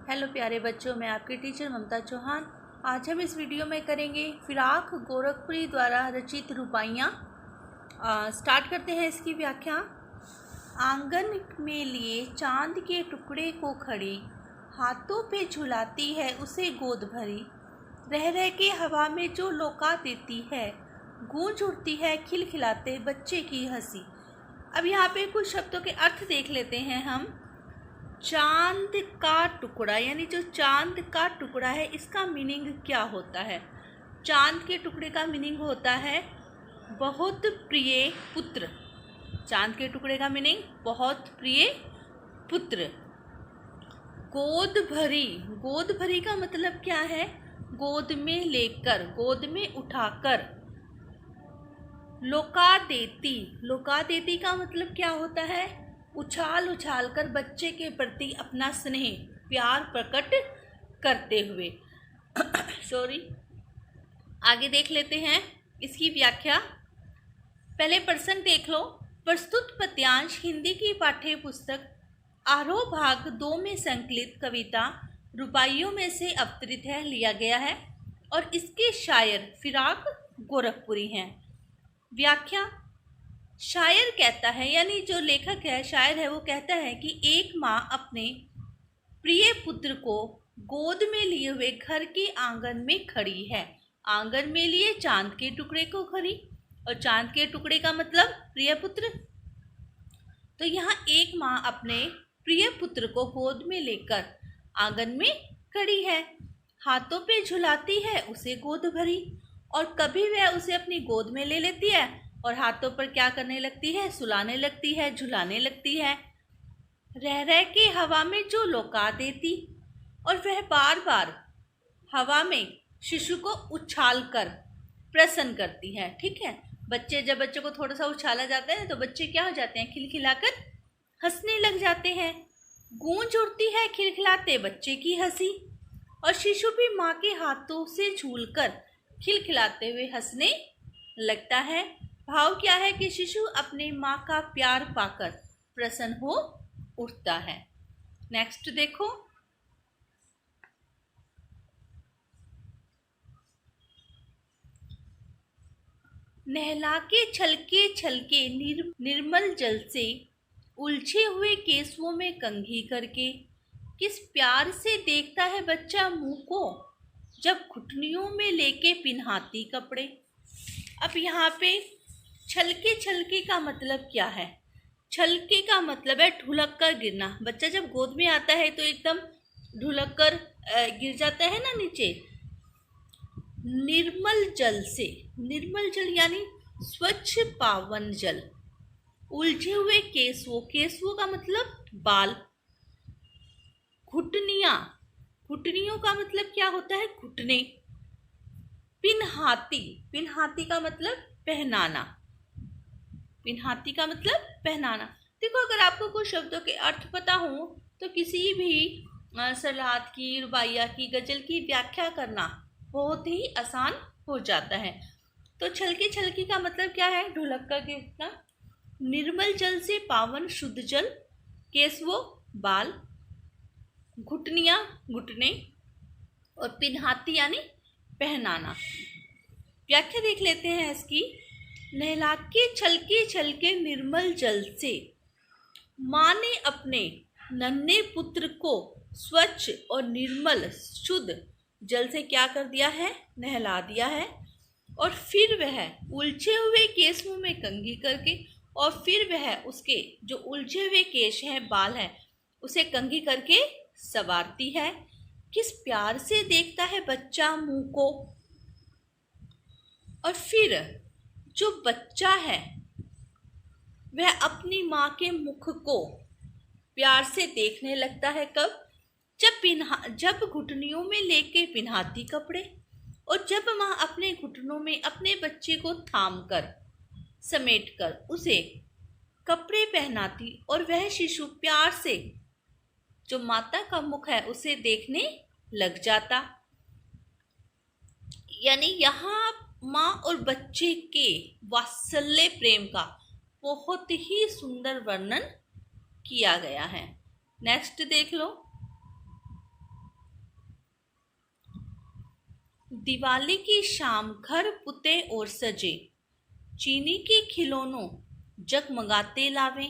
Hello प्यारे बच्चों, मैं आपकी टीचर ममता चौहान। आज हम इस वीडियो में करेंगे फिराक गोरखपुरी द्वारा रचित रुबाइयाँ। स्टार्ट करते हैं इसकी व्याख्या। आंगन में लिए चांद के टुकड़े को खड़ी, हाथों पे झुलाती है उसे गोद भरी। रह रह के हवा में जो लौका देती है, गूंज उठती है खिलखिलाते बच्चे की हंसी। अब यहाँ पे कुछ शब्दों के अर्थ देख लेते हैं हम। चांद का टुकड़ा, यानी जो चांद का टुकड़ा है, इसका मीनिंग क्या होता है? चांद के टुकड़े का मीनिंग होता है बहुत प्रिय पुत्र। चांद के टुकड़े का मीनिंग बहुत प्रिय पुत्र। गोद भरी, गोद भरी का मतलब क्या है? गोद में लेकर, गोद में उठाकर। लौका देती, लौका देती का मतलब क्या होता है? उछाल उछाल कर बच्चे के प्रति अपना स्नेह प्यार प्रकट करते हुए। सॉरी, आगे देख लेते हैं इसकी व्याख्या। पहले प्रश्न देख लो। प्रस्तुत पद्यांश हिंदी की पाठ्य पुस्तक आरोह भाग 2 में संकलित कविता रुबाइयों में से अवतरित है, लिया गया है और इसके शायर फिराक गोरखपुरी हैं। व्याख्या। शायर कहता है, यानी जो लेखक है, शायर है, वो कहता है कि एक माँ अपने प्रिय पुत्र को गोद में लिए हुए घर के आंगन में खड़ी है। आंगन में लिए चांद के टुकड़े को खड़ी, और चांद के टुकड़े का मतलब प्रिय पुत्र। तो यहाँ एक माँ अपने प्रिय पुत्र को गोद में लेकर आंगन में खड़ी है, हाथों पे झुलाती है उसे गोद भरी, और कभी वह उसे अपनी गोद में ले लेती है और हाथों पर क्या करने लगती है? सुलाने लगती है, झुलाने लगती है। रह रह के हवा में जो लौका देती, और वह बार बार हवा में शिशु को उछाल कर प्रसन्न करती है। ठीक है, जब बच्चे को थोड़ा सा उछाला जाता है तो बच्चे क्या हो जाते हैं? खिलखिलाकर हंसने लग जाते हैं। गूंज उठती है खिलखिलाते बच्चे की हंसी, और शिशु भी माँ के हाथों से झूलकर खिलखिलाते हुए हंसने लगता है। भाव क्या है कि शिशु अपने माँ का प्यार पाकर प्रसन्न हो उठता है। नेक्स्ट देखो। नहला के छलके निर्मल जल से, उलझे हुए केसुओं में कंघी करके, किस प्यार से देखता है बच्चा मुंह को, जब घुटनियों में लेके पिन्हाती कपड़े। अब यहाँ पे छलके छलके का मतलब क्या है? छलके का मतलब है ढुलक कर गिरना। बच्चा जब गोद में आता है तो एकदम ढुलक कर गिर जाता है ना नीचे। निर्मल जल से, निर्मल जल यानी स्वच्छ पावन जल। उलझे हुए केसुओं, केसुओं का मतलब बाल। घुटनियां, घुटनियों का मतलब क्या होता है? घुटने। पिन्हाती, पिन्हाती का मतलब पहनाना। पिन्हाती का मतलब पहनाना। देखो, अगर आपको कुछ शब्दों के अर्थ पता हो तो किसी भी सलाहत की, रुबाइया की, गजल की व्याख्या करना बहुत ही आसान हो जाता है। तो छलकी छलकी का मतलब क्या है? ढुलक कर गिरना। निर्मल जल से पावन शुद्ध जल। केसवो बाल, घुटनियां घुटने, और पिन्हाती यानी पहनाना। व्याख्या देख लेते हैं इसकी। नहला के छलके निर्मल जल से, माँ ने अपने नन्हे पुत्र को स्वच्छ और निर्मल शुद्ध जल से क्या कर दिया है? नहला दिया है। और फिर वह उलझे हुए केसों में कंघी करके, और फिर वह उसके जो उलझे हुए केश हैं, बाल हैं, उसे कंघी करके संवारती है। किस प्यार से देखता है बच्चा मुंह को, और फिर जो बच्चा है वह अपनी माँ के मुख को प्यार से देखने लगता है। कब? जब घुटनियों में लेके पिन्हाती कपड़े, और जब माँ अपने घुटनों में अपने बच्चे को थाम कर समेट कर उसे कपड़े पहनाती, और वह शिशु प्यार से जो माता का मुख है उसे देखने लग जाता। यानी यहाँ माँ और बच्चे के वात्सल्य प्रेम का बहुत ही सुंदर वर्णन किया गया है। नेक्स्ट देख लो। दिवाली की शाम घर पुते और सजे, चीनी के खिलौनों जगमगाते लावे।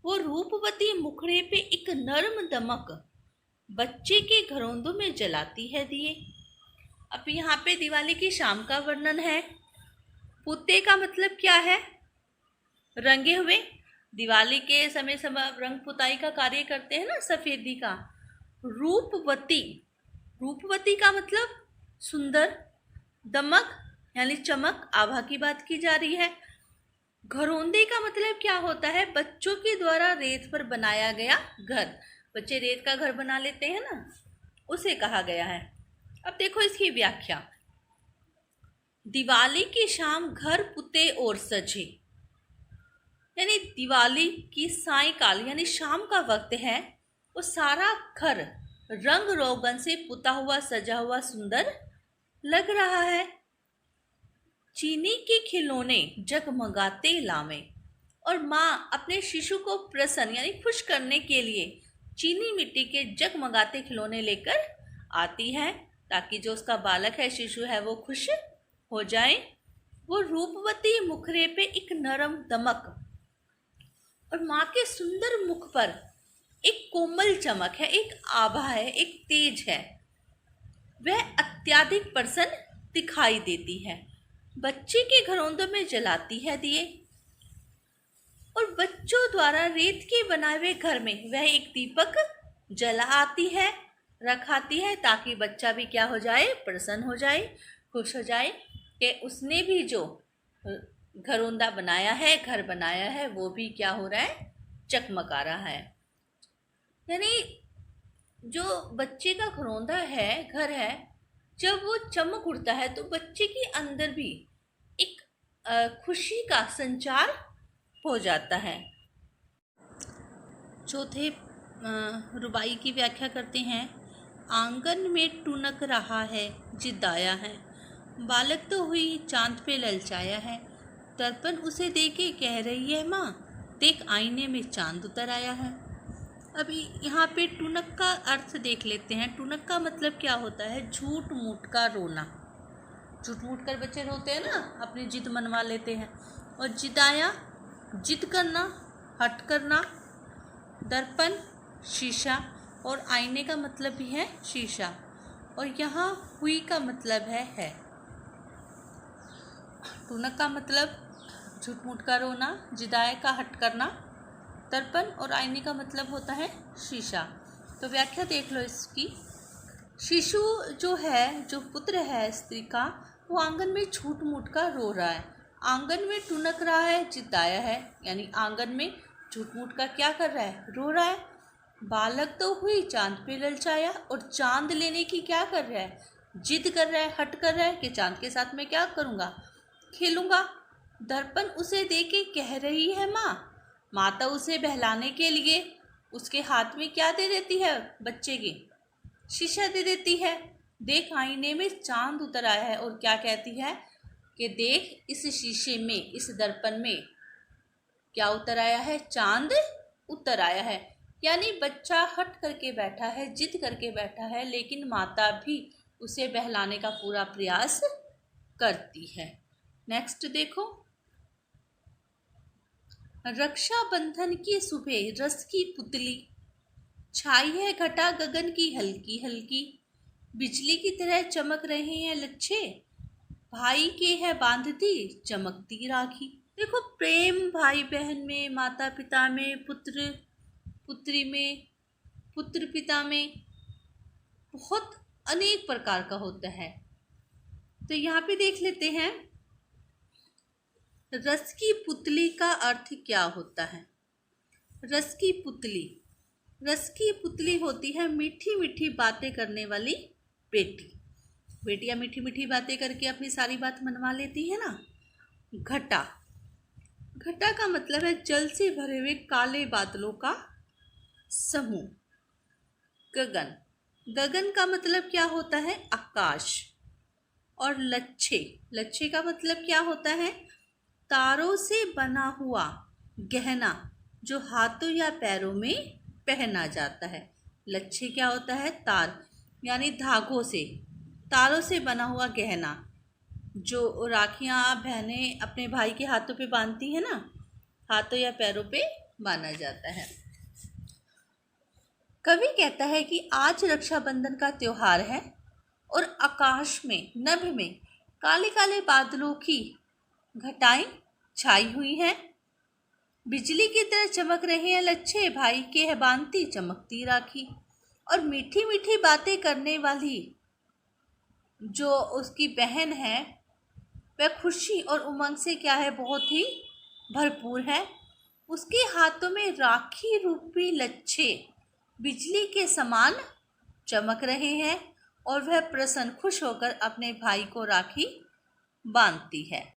वो रूपवती मुखड़े पे एक नर्म दमक, बच्चे के घरोंदों में जलाती है दिए। अब यहाँ पे दिवाली की शाम का वर्णन है। पुते का मतलब क्या है? रंगे हुए। दिवाली के समय समय रंग पुताई का कार्य करते हैं ना, सफेदी का। रूपवती, रूपवती का मतलब सुंदर। दमक यानी चमक, आभा की बात की जा रही है। घरौंदे का मतलब क्या होता है? बच्चों के द्वारा रेत पर बनाया गया घर। बच्चे रेत का घर बना लेते हैं ना, उसे कहा गया है। अब देखो इसकी व्याख्या। दिवाली की शाम घर पुते और सजे, यानी दिवाली की सायंकाल यानी शाम का वक्त है, वो सारा घर रंग रोगन से पुता हुआ, सजा हुआ, सुंदर लग रहा है। चीनी के खिलौने जगमगाते लावे, और माँ अपने शिशु को प्रसन्न यानी खुश करने के लिए चीनी मिट्टी के जगमगाते खिलौने लेकर आती है, ताकि जो उसका बालक है, शिशु है, वो खुश हो जाए। वो रूपवती मुखरे पे एक नरम दमक, और माँ के सुंदर मुख पर एक कोमल चमक है, एक आभा है, एक तेज है। वह अत्यधिक प्रसन्न दिखाई देती है। बच्चे के घरौंदों में जलाती है दिए, और बच्चों द्वारा रेत के बनाए हुए घर में वह एक दीपक जला आती है, रखाती है, ताकि बच्चा भी क्या हो जाए? प्रसन्न हो जाए, खुश हो जाए कि उसने भी जो घरौंदा बनाया है, घर बनाया है, वो भी क्या हो रहा है? चकमका रहा है। यानी जो बच्चे का घरौंदा है, घर है, जब वो चमक उठता है तो बच्चे के अंदर भी एक खुशी का संचार हो जाता है। चौथे रुबाई की व्याख्या करते हैं। आंगन में टुनक रहा है जिदाया है, बालक तो हुई चांद पे ललचाया है। दर्पण उसे देके कह रही है माँ, देख आईने में चांद उतर आया है। अभी यहाँ पे टुनक का अर्थ देख लेते हैं। टुनक का मतलब क्या होता है? झूठ मूठ का रोना। झूठ मूठ कर बच्चे रोते हैं ना, अपनी जिद मनवा लेते हैं। और जिदाया, जिद करना, हट करना। दर्पण शीशा, और आईने का मतलब भी है शीशा। और यहाँ हुई का मतलब है। टुनक का मतलब झूठ मूठ का रोना, जिदाया का हट करना, दर्पण और आईने का मतलब होता है शीशा। तो व्याख्या देख लो इसकी। शिशु जो है, जो पुत्र है स्त्री का, वो आंगन में झूठ मूठ का रो रहा है। आंगन में टुनक रहा है, जिदाया है, यानी आंगन में झूठ मूठ का क्या कर रहा है? रो रहा है। बालक तो हुई चांद पे ललचाया, और चांद लेने की क्या कर रहा है? जिद कर रहा है, हट कर रहा है कि चांद के साथ मैं क्या करूँगा? खेलूँगा। दर्पण उसे देके कह रही है माँ। माता उसे बहलाने के लिए उसके हाथ में क्या दे देती है? बच्चे की शीशा दे देती है। देख आईने में चांद उतर आया है, और क्या कहती है कि देख इस शीशे में, इस दर्पण में क्या उतर आया है? चांद उतर आया है। यानी बच्चा हट करके बैठा है, जिद करके बैठा है, लेकिन माता भी उसे बहलाने का पूरा प्रयास करती है। नेक्स्ट देखो। रक्षाबंधन की सुबह रस की पुतली, छाई है घटा गगन की हल्की हल्की, बिजली की तरह चमक रहे हैं लच्छे, भाई के है बांधती चमकती राखी। देखो, प्रेम भाई बहन में, माता पिता में, पुत्र पुत्री में, पुत्र पिता में बहुत अनेक प्रकार का होता है। तो यहाँ पे देख लेते हैं रस की पुतली का अर्थ क्या होता है। रस की पुतली, रस की पुतली होती है मीठी मीठी बातें करने वाली बेटी। बेटियां मीठी मीठी बातें करके अपनी सारी बात मनवा लेती है ना। घटा, घटा का मतलब है जल से भरे हुए काले बादलों का समूह। गगन, गगन का मतलब क्या होता है? आकाश। और लच्छे, लच्छे का मतलब क्या होता है? तारों से बना हुआ गहना जो हाथों या पैरों में पहना जाता है। लच्छे क्या होता है? तार, यानी धागों से तारों से बना हुआ गहना जो राखियां बहनें अपने भाई के हाथों पे बांधती है ना, हाथों या पैरों पे बांधा जाता है। कवि कहता है कि आज रक्षाबंधन का त्योहार है और आकाश में नभ में काले काले बादलों की घटाएं छाई हुई हैं। बिजली की तरह चमक रहे हैं लच्छे भाई के है बांधती चमकती राखी। और मीठी मीठी बातें करने वाली जो उसकी बहन है वह खुशी और उमंग से क्या है, बहुत ही भरपूर है। उसके हाथों में राखी रूपी लच्छे बिजली के समान चमक रहे हैं और वह प्रसन्न खुश होकर अपने भाई को राखी बांधती है।